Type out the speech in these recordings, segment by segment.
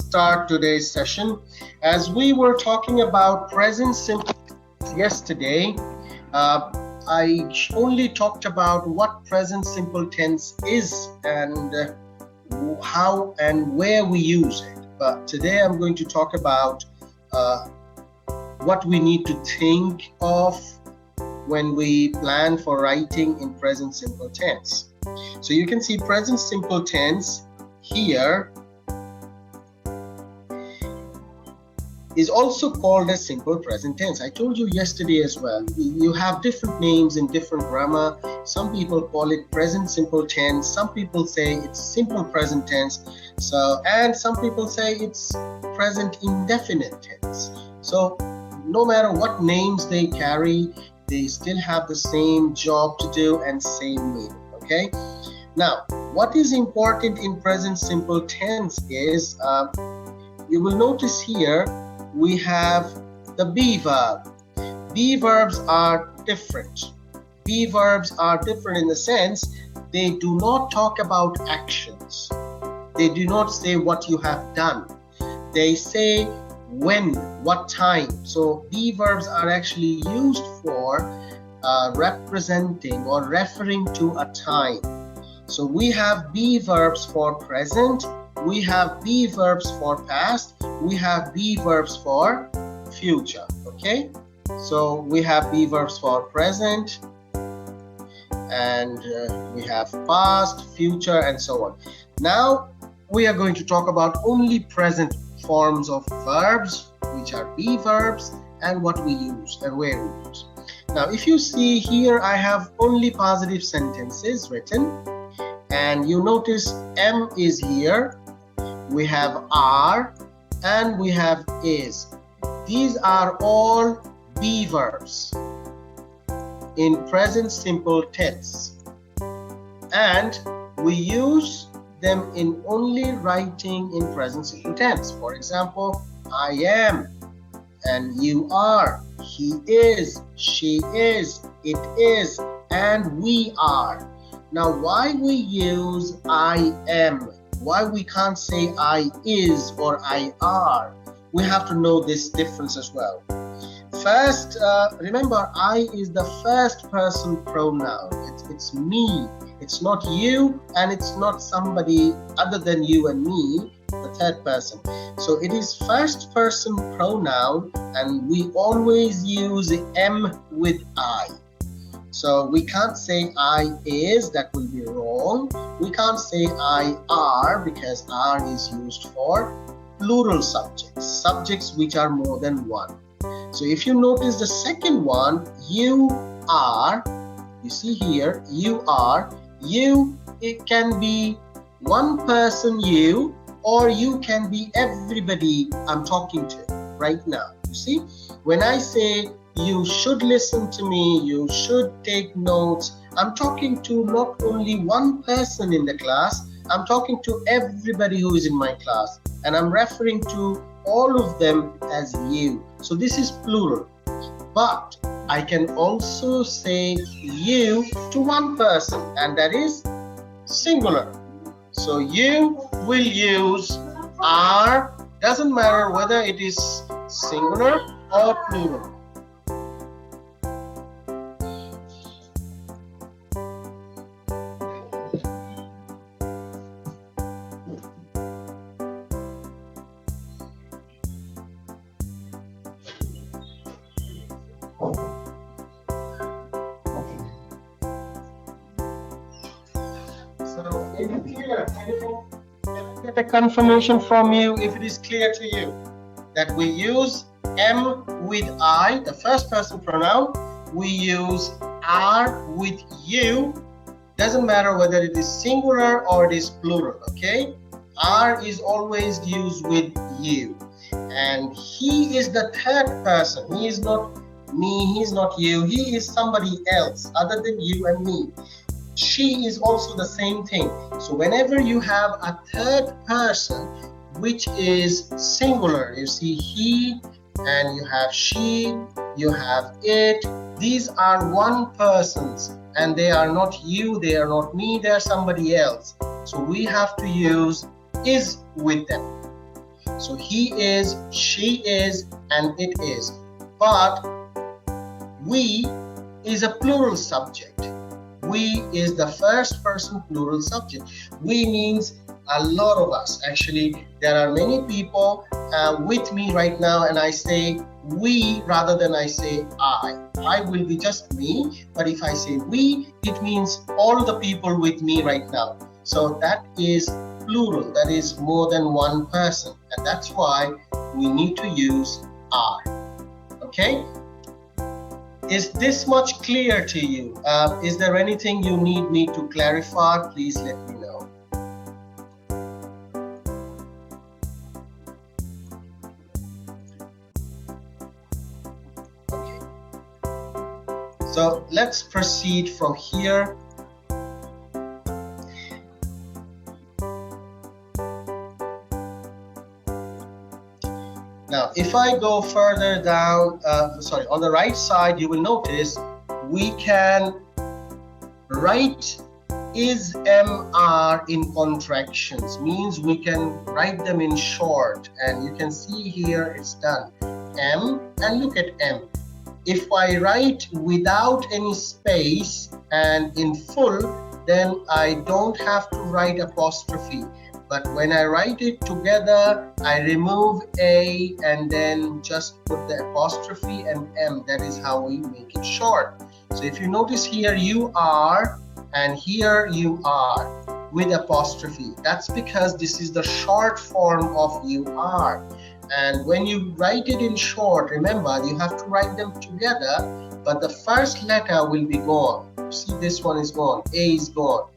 start today's session. As we were talking about present simple yesterday, I only talked about what present simple tense is and how and where we use it. But today I'm going to talk about what we need to think of when we plan for writing in present simple tense. So you can see present simple tense here is also called as simple present tense. I told you yesterday as well, you have different names in different grammar. Some people call it present simple tense, some people say it's simple present tense, and some people say it's present indefinite tense. So no matter what names they carry, they still have the same job to do and same meaning. Okay, now what is important in present simple tense is you will notice here we have the be verb. Be verbs are different. Be verbs are different in the sense they do not talk about actions. They do not say what you have done. They say when, what time. So be verbs are actually used for representing or referring to a time. So we have be verbs for present, we have be verbs for past, we have be verbs for future. Okay, so we have be verbs for present and we have past, future, and so on. Now we are going to talk about only present forms of verbs, which are be verbs, and what we use and where we use. Now if you see here, I have only positive sentences written, and you notice am is here, we have are, and we have is. These are all be verbs in present simple tense, and we use them in only writing in present simple tense. For example, I am, and you are, he is, she is, it is, and we are. Now why we use I am? Why we can't say I is or I are? We have to know this difference as well. First, remember, I is the first person pronoun. It's me. It's not you, and it's not somebody other than you and me, the third person. So it is first person pronoun, and we always use am with I. So we can't say I is, that will be wrong. We can't say I are, because are is used for plural subjects, subjects which are more than one. So if you notice the second one, you are, you see here, you are, you, it can be one person you, or you can be everybody I'm talking to right now. You see, when I say you should listen to me, you should take notes, I'm talking to not only one person in the class, I'm talking to everybody who is in my class, and I'm referring to all of them as you. So this is plural. But I can also say you to one person, and that is singular. So you will use are, doesn't matter whether it is singular or plural. Is it clear? Can I get a confirmation from you if it is clear to you that we use am with I, the first person pronoun, we use are with you, doesn't matter whether it is singular or it is plural. Okay, are is always used with you, and he is the third person. He is not me, he is not you, he is somebody else other than you and me. She is also the same thing. So whenever you have a third person which is singular, you see he, and you have she, you have it, these are one persons, and they are not you, they are not me, they are somebody else. So we have to use is with them. So he is, she is, and it is. But we is a plural subject. We is the first person plural subject. We means a lot of us. Actually, there are many people with me right now, and I say we rather than I say I. I will be just me, but if I say we, it means all the people with me right now. So that is plural, that is more than one person, and that's why we need to use are. Okay? Is this much clear to you? Is there anything you need me to clarify? Please let me know. Okay. So let's proceed from here. Now, if I go further down, on the right side, you will notice we can write is MR in contractions, means we can write them in short, and you can see here it's done. M, and look at M. If I write without any space and in full, then I don't have to write apostrophe. But when I write it together, I remove A and then just put the apostrophe and M. That is how we make it short. So if you notice here, you are, and here you are with apostrophe. That's because this is the short form of you are. And when you write it in short, remember, you have to write them together, but the first letter will be gone. See, this one is gone. A is gone.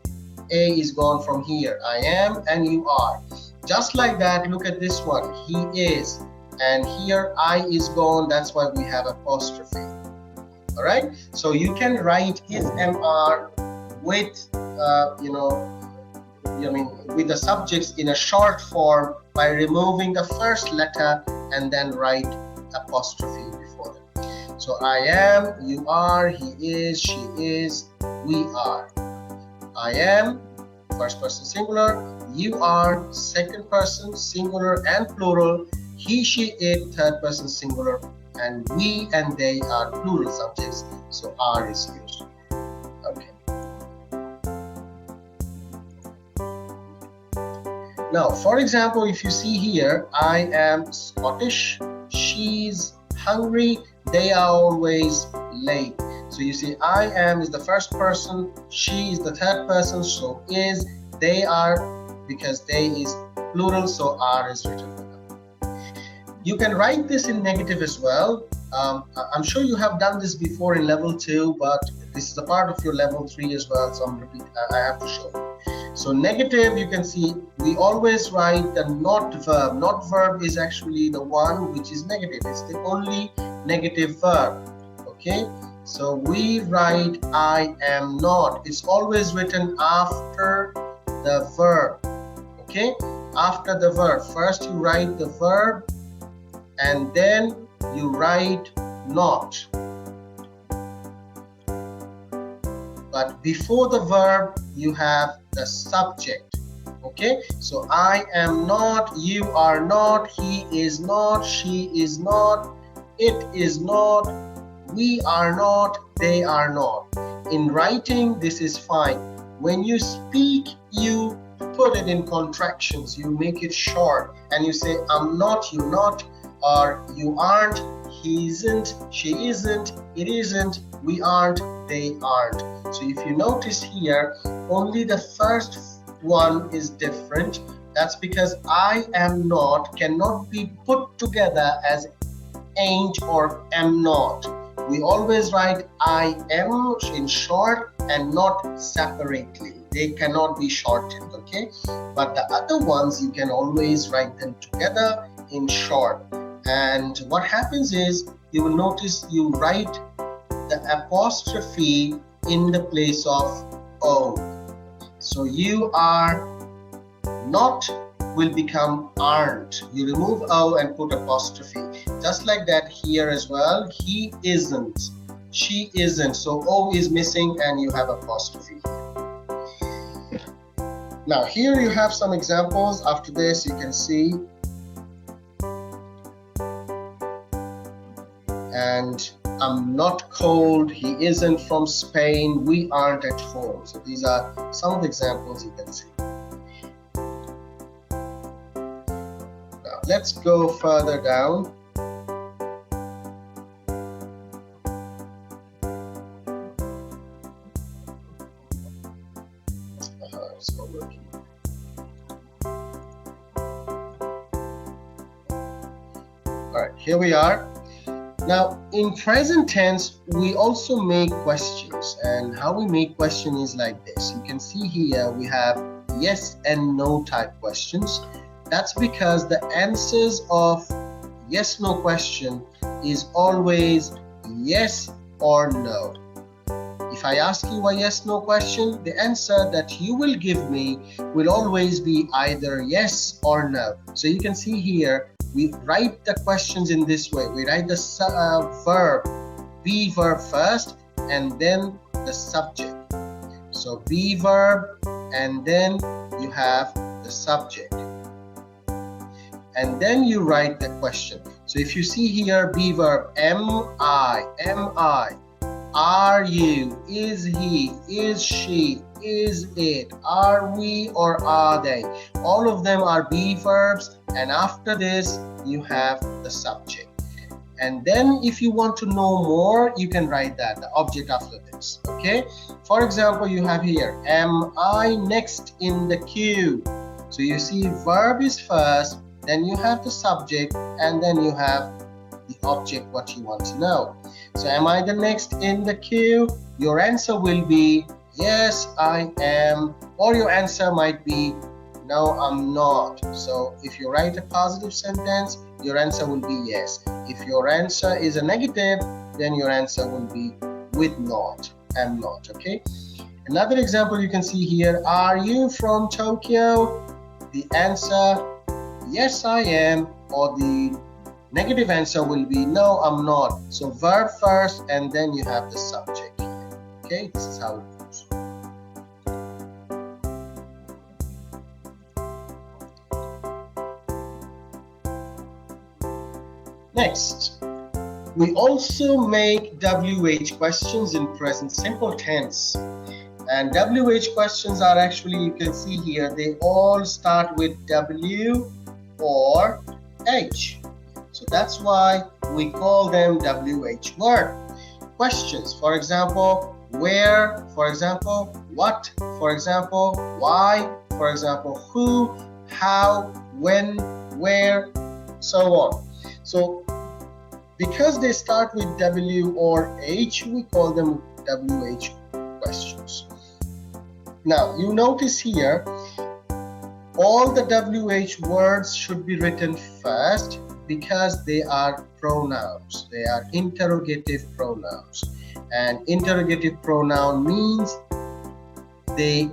A is gone from here. I am and you are. Just like that, look at this one. He is. And here I is gone. That's why we have apostrophe. All right. So you can write is MR with, with the subjects in a short form by removing the first letter and then write apostrophe before them. So I am, you are, he is, she is, we are. I am, first person singular. You are, second person singular and plural. He, she, it, third person singular. And we and they are plural subjects. So are is used. Okay. Now, for example, if you see here, I am Scottish. She's hungry. They are always late. So you see, I am is the first person, she is the third person, so is, they are, because they is plural, so are is written for them. You can write this in negative as well. I'm sure you have done this before in level 2, but this is a part of your level 3 as well, so I have to show you. So negative, you can see, we always write the not verb. Not verb is actually the one which is negative. It's the only negative verb. Okay. So we write I am not. It's always written after the verb. Okay? After the verb. First you write the verb and then you write not. But before the verb you have the subject. Okay? So I am not, you are not, he is not, she is not, it is not, we are not, they are not. In writing, this is fine. When you speak, you put it in contractions. You make it short and you say, I'm not, you're not, or you aren't, he isn't, she isn't, it isn't, we aren't, they aren't. So if you notice here, only the first one is different. That's because I am not cannot be put together as ain't or am not. We always write I am in short and not separately. They cannot be shortened, okay? But the other ones, you can always write them together in short. And what happens is, you will notice you write the apostrophe in the place of O. So you are not will become aren't. You remove O and put apostrophe. Just like that here as well. He isn't. She isn't. So O is missing and you have apostrophe here. Now here you have some examples. After this you can see and I'm not cold, he isn't from Spain, we aren't at home. So these are some of the examples you can see. Now let's go further down. It's not working. All right, here we are. Now, in present tense, we also make questions, and how we make question is like this. You can see here we have yes and no type questions. That's because the answers of yes no question is always yes or no. If I ask you a yes no question, the answer that you will give me will always be either yes or no. So you can see here we write the questions in this way. We write the verb, be verb first, and then the subject. So be verb, and then you have the subject. And then you write the question. So if you see here, be verb, am I, are you, is he, is she, is it, are we, or are they? All of them are be verbs, and after this you have the subject. And then if you want to know more, you can write that, the object after this. Okay, for example, you have here, am I next in the queue? So you see verb is first, then you have the subject, and then you have the object, what you want to know. So am I the next in the queue? Your answer will be yes, I am, or your answer might be no, I'm not. So if you write a positive sentence, your answer will be yes. If your answer is a negative, then your answer will be with not, am not. Okay, another example you can see here, are you from Tokyo? The answer, yes I am, or the negative answer will be no, I'm not. So verb first, and then you have the subject here. Okay, this is how it goes. Next, we also make WH questions in present simple tense. And WH questions are actually, you can see here, they all start with W or H. So that's why we call them WH word questions. For example, where, for example, what, for example, why, for example, who, how, when, where, so on. So because they start with W or H, we call them WH questions. Now you notice here, all the WH words should be written first because they are pronouns. They are interrogative pronouns. And interrogative pronoun means they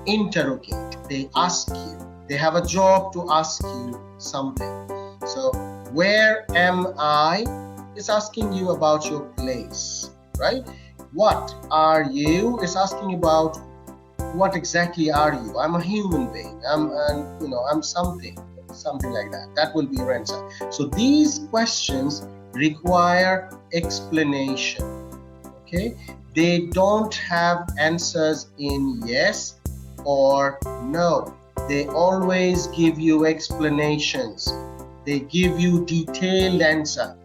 interrogate, they ask you, they have a job to ask you something. So where am I is asking you about your place, right? What are you is asking about what exactly are you. I'm a human being, I'm something like that. That will be your answer. So these questions require explanation. Okay, they don't have answers in yes or no. They always give you explanations. They give you detailed answer.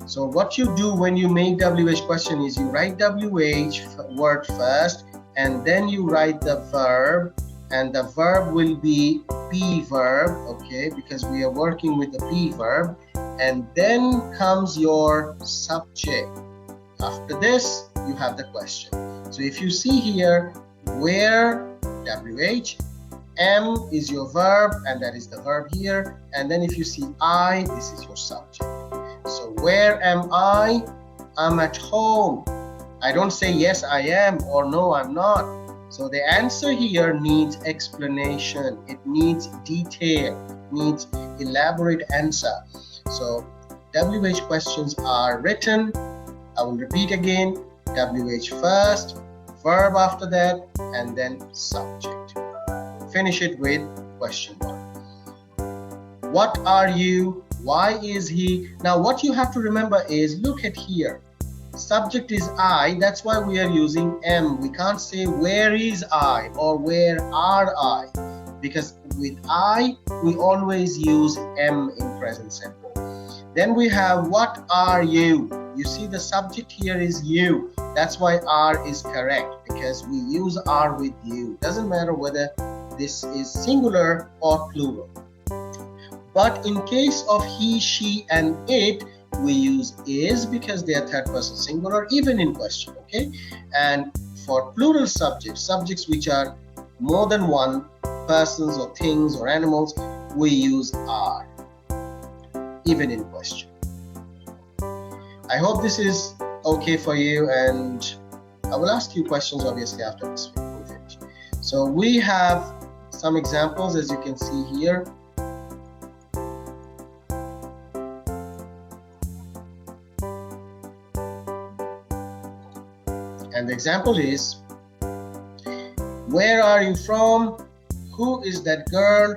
So what you do when you make WH question is you write WH word first, and then you write the verb, and the verb will be be verb, okay, because we are working with the be verb, and then comes your subject. After this, you have the question. So if you see here, where, WH, am is your verb, and that is the verb here, and then if you see I, this is your subject. So where am I? I'm at home. I don't say yes I am or no I'm not. So the answer here needs explanation. It needs detail, needs elaborate answer. So WH questions are written, I will repeat again, WH first, verb after that, and then subject. Finish it with question 1. What are you? Why is he? Now what you have to remember is, look at here. Subject is I, that's why we are using am. We can't say where is I or where are I, because with I we always use am in present simple. Then we have what are you? You see the subject here is you. That's why are is correct, because we use are with you. Doesn't matter whether this is singular or plural. But in case of he, she and it, we use is because they are third person singular, even in question, okay? And for plural subjects, subjects which are more than one, persons or things or animals, we use are, even in question. I hope this is okay for you, and I will ask you questions obviously after this we finish. So we have some examples, as you can see here. And the example is, where are you from? Who is that girl?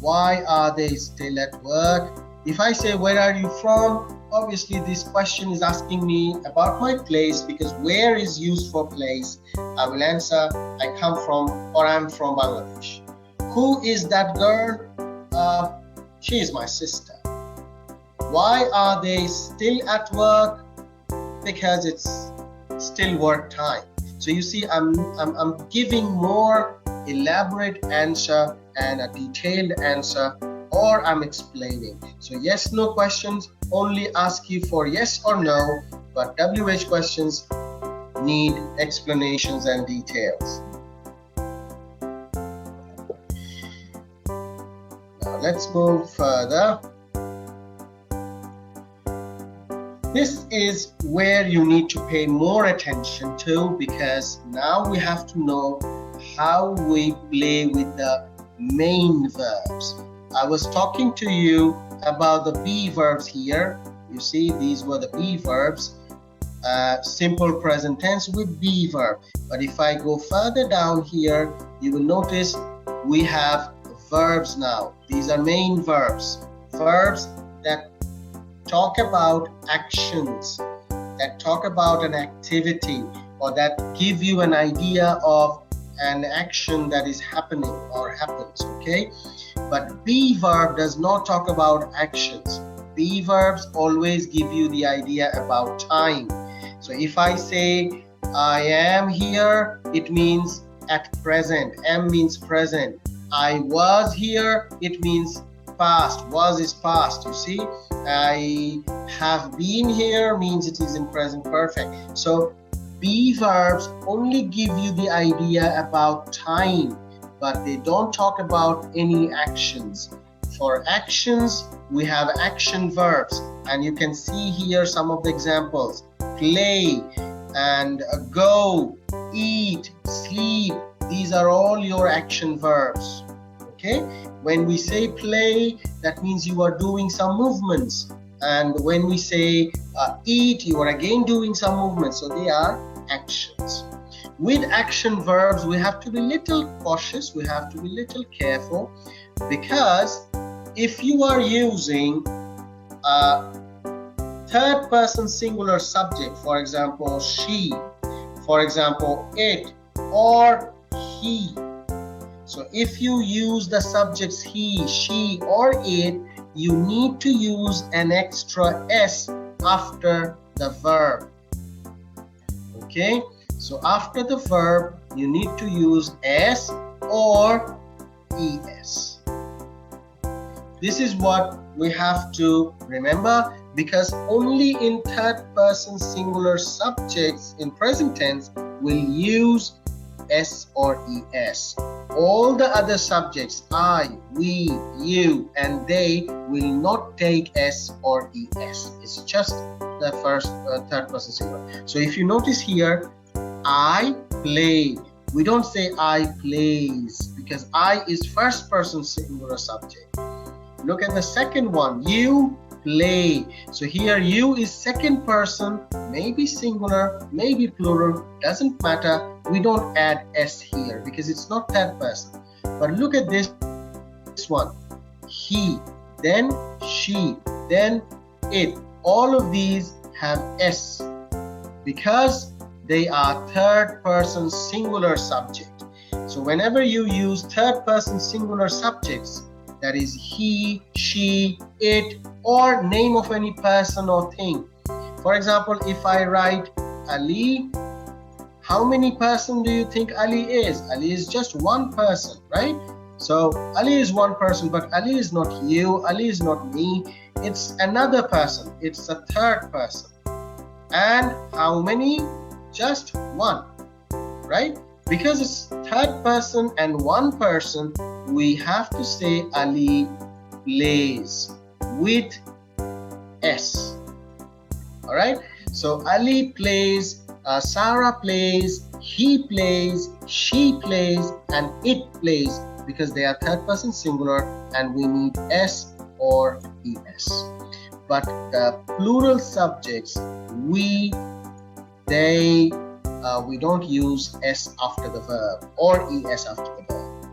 Why are they still at work? If I say where are you from, obviously this question is asking me about my place, because where is used for place. I will answer I come from, or I'm from Bangladesh. Who is that girl? She is my sister. Why are they still at work? Because it's still work time. So you see, I'm giving more elaborate answer and a detailed answer, or I'm explaining. So yes, no questions only ask you for yes or no, but WH questions need explanations and details. Now let's go further. This is where you need to pay more attention to, because now we have to know how we play with the main verbs. I was talking to you about the be verbs here. You see, these were the be verbs, simple present tense with be verb. But if I go further down here, you will notice we have verbs now. These are main verbs, verbs that talk about actions, that talk about an activity, or that give you an idea of an action that is happening or happens, okay? But be verb does not talk about actions. Be verbs always give you the idea about time. So if I say I am here, it means at present. Am means present. I was here, it means past. Was is past, you see. I have been here means it is in present perfect. So be verbs only give you the idea about time, but they don't talk about any actions. For actions, we have action verbs, and you can see here some of the examples. Play and go, eat, sleep. These are all your action verbs. Okay? When we say play, that means you are doing some movements. And when we say eat, you are again doing some movements. So they are actions. With action verbs, we have to be little cautious. We have to be little careful, because if you are using a third person singular subject, for example, she, for example, it, or he. So if you use the subjects he, she, or it, you need to use an extra s after the verb. Okay, so after the verb, you need to use s or es. This is what we have to remember, because only in third person singular subjects in present tense will use s or es. All the other subjects, I, we, you, and they, will not take s or es. It's just the third person singular. So if you notice here, I play. We don't say I plays, because I is first person singular subject. Look at the second one, you play. So here you is second person, maybe singular, maybe plural, doesn't matter. We don't add s here because it's not third person. But look at this one, he, then she, then it. All of these have S because they are third person singular subject. So whenever you use third person singular subjects, that is he, she, it, or name of any person or thing. For example, if I write Ali, how many person do you think Ali is? Ali is just one person, right? So Ali is one person, but Ali is not you, Ali is not me, it's another person, it's a third person. And how many? Just one, right? Because it's third person and one person, we have to say Ali plays with S. All right, so Ali plays, Sarah plays, he plays, she plays, and it plays, because they are third person singular and we need S or ES. But the plural subjects, we, they, we don't use S after the verb or ES after the verb.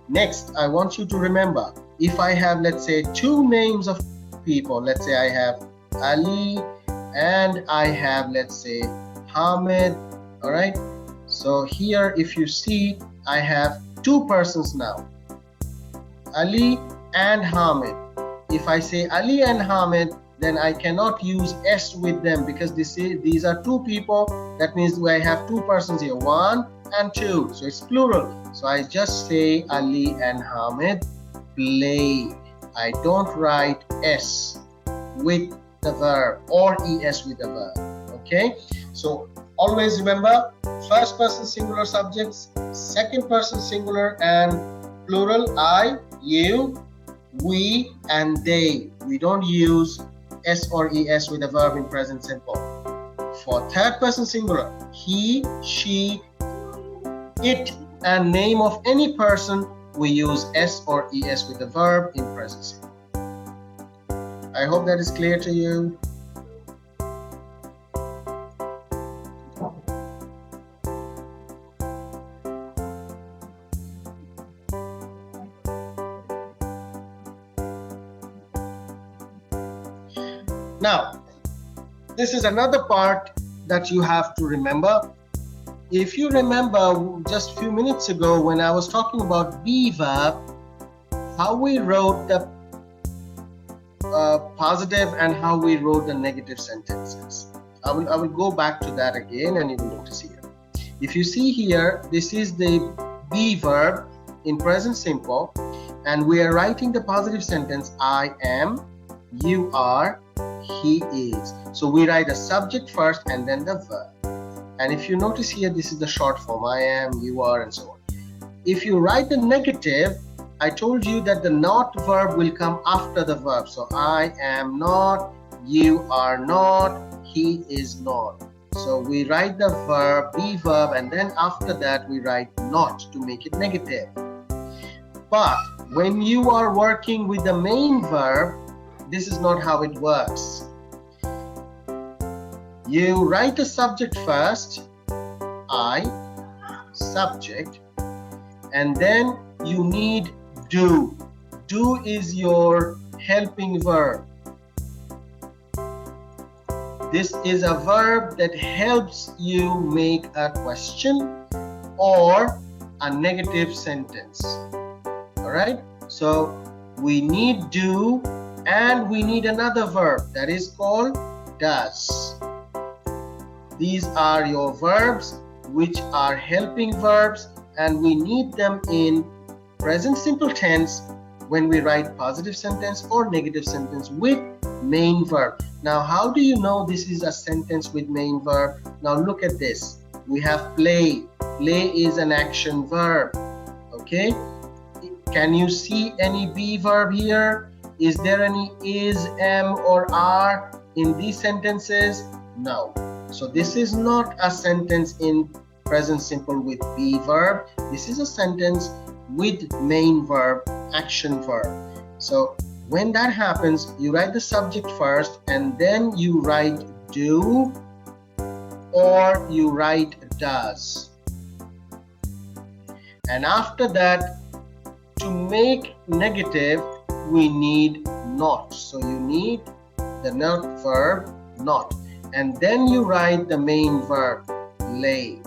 Next, I want you to remember, if I have, let's say, two names of people, let's say I have Ali and I have, let's say, Hamid. All right, so here if you see, I have two persons now, Ali and Hamid. If I say Ali and Hamid, then I cannot use S with them because these are two people. That means I have two persons here, one and two, so it's plural. So I just say Ali and Hamid play. I don't write S with the verb or ES with the verb. Okay, so always remember, first person singular subjects, second person singular and plural, I, you, we, and they. We don't use S or ES with a verb in present simple. For third person singular, he, she, it, and name of any person, we use S or ES with the verb in present simple. I hope that is clear to you. Now, this is another part that you have to remember. If you remember just a few minutes ago when I was talking about be verb, how we wrote the positive and how we wrote the negative sentences. I will go back to that again and you will notice here. If you see here, this is the be verb in present simple and we are writing the positive sentence, I am, you are, he is. So we write the subject first and then the verb. And if you notice here, this is the short form, I am, you are, and so on. If you write the negative, I told you that the not verb will come after the verb. So I am not, you are not, he is not. So we write the verb, be verb, and then after that we write not to make it negative. But when you are working with the main verb, this is not how it works. You write the subject first, I, subject, and then you need do. Do is your helping verb. This is a verb that helps you make a question or a negative sentence. All right, so we need do and we need another verb that is called does. These are your verbs which are helping verbs and we need them in present simple tense when we write positive sentence or negative sentence with main verb. Now, how do you know this is a sentence with main verb? Now look at this. We have play. Play is an action verb. Okay. Can you see any be verb here? Is there any is, am, or are in these sentences? No. So this is not a sentence in present simple with be verb. This is a sentence with main verb, action verb. So when that happens, you write the subject first and then you write do or you write does. And after that, to make negative, we need not. So you need the not verb not, and then you write the main verb, lay,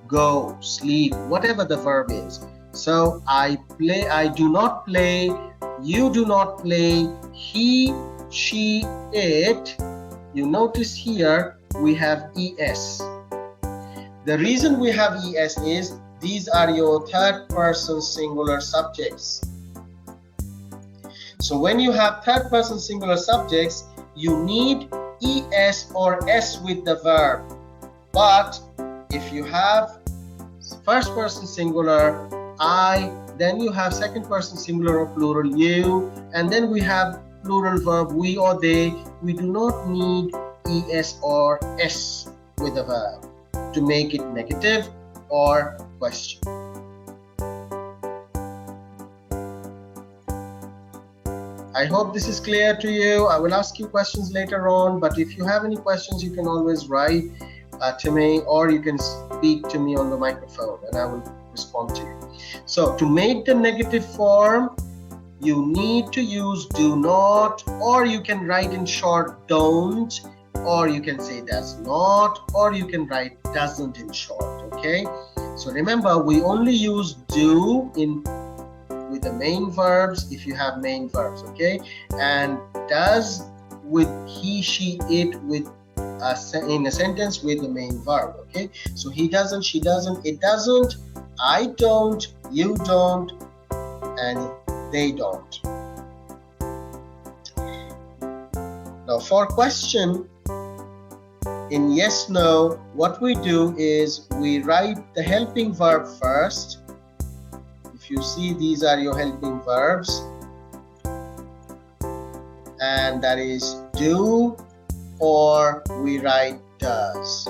go, sleep, whatever the verb is. So I play, I do not play, you do not play, he, she, it. You notice here we have es. The reason we have es is these are your third person singular subjects. So when you have third person singular subjects, you need es or s with the verb. But if you have first person singular I, then you have second person singular or plural you, and then we have plural verb we or they. We do not need es or s with the verb to make it negative or question. I hope this is clear to you. I will ask you questions later on, but if you have any questions, you can always write to me, or you can speak to me on the microphone and I will respond to you. So to make the negative form, you need to use do not, or you can write in short don't, or you can say does not, or you can write doesn't in short. Okay, so remember we only use do in with the main verbs if you have main verbs, okay, and does with he, she, it with in a sentence with the main verb. Okay, so he doesn't, she doesn't, it doesn't, I don't, you don't, and they don't. Now for question in yes no, what we do is we write the helping verb first. If you see, these are your helping verbs, and that is do, or we write does.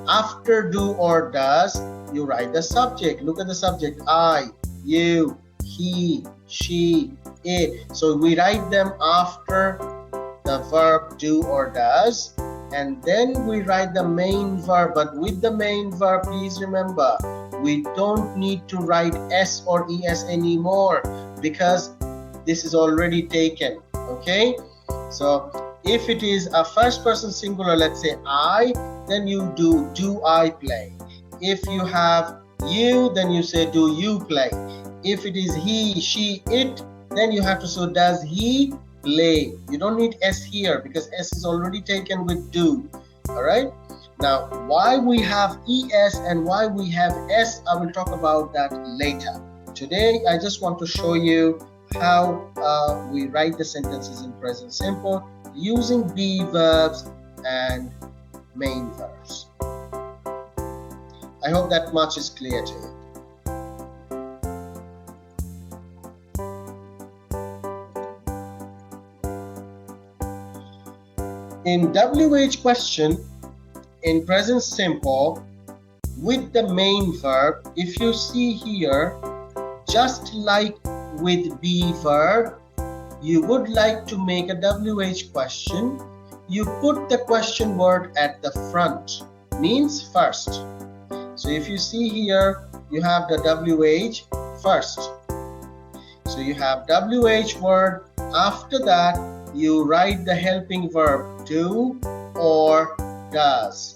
After do or does, you write the subject. Look at the subject, I, you, he, she, it. So we write them after the verb do or does, and then we write the main verb. But with the main verb, please remember, we don't need to write s or es anymore because this is already taken. Okay, so if it is a first person singular, let's say I, then you do I play. If you have you, then you say do you play. If it is he, she, it, then you have to say does he play. You don't need s here because s is already taken with do. All right, now why we have es and why we have s, I will talk about that later. Today I just want to show you how we write the sentences in present simple using be verbs and main verbs. I hope that much is clear to you. In WH question, in present simple, with the main verb, if you see here, just like with be verb, you would like to make a WH question, you put the question word at the front, means first. So if you see here, you have the WH first. So you have WH word, after that you write the helping verb do or does.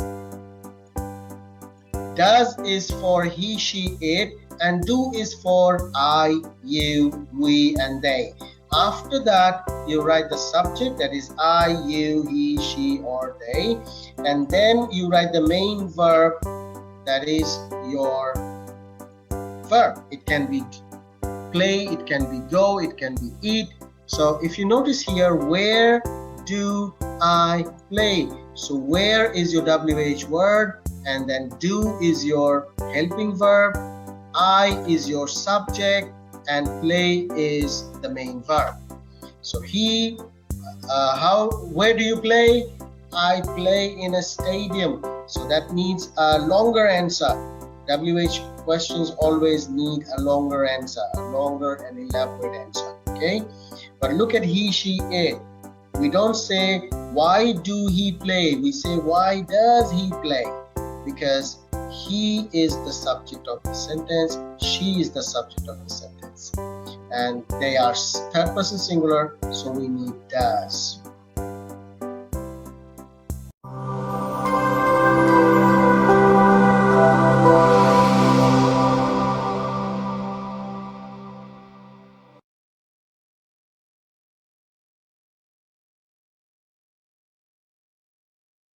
Does is for he, she, it, and do is for I, you, we, and they. After that, you write the subject, that is I, you, he, she, or they, and then you write the main verb, that is your verb. It can be play, it can be go, it can be eat. So if you notice here, where do I play? So where is your WH word, and then do is your helping verb, I is your subject, and play is the main verb. So he, where do you play? I play in a stadium. So that needs a longer answer. WH questions always need a longer answer, a longer and elaborate answer. Okay, but look at he, she, it. We don't say why do he play, we say why does he play, because he is the subject of the sentence, she is the subject of the sentence. tense, and they are third person singular, so we need does.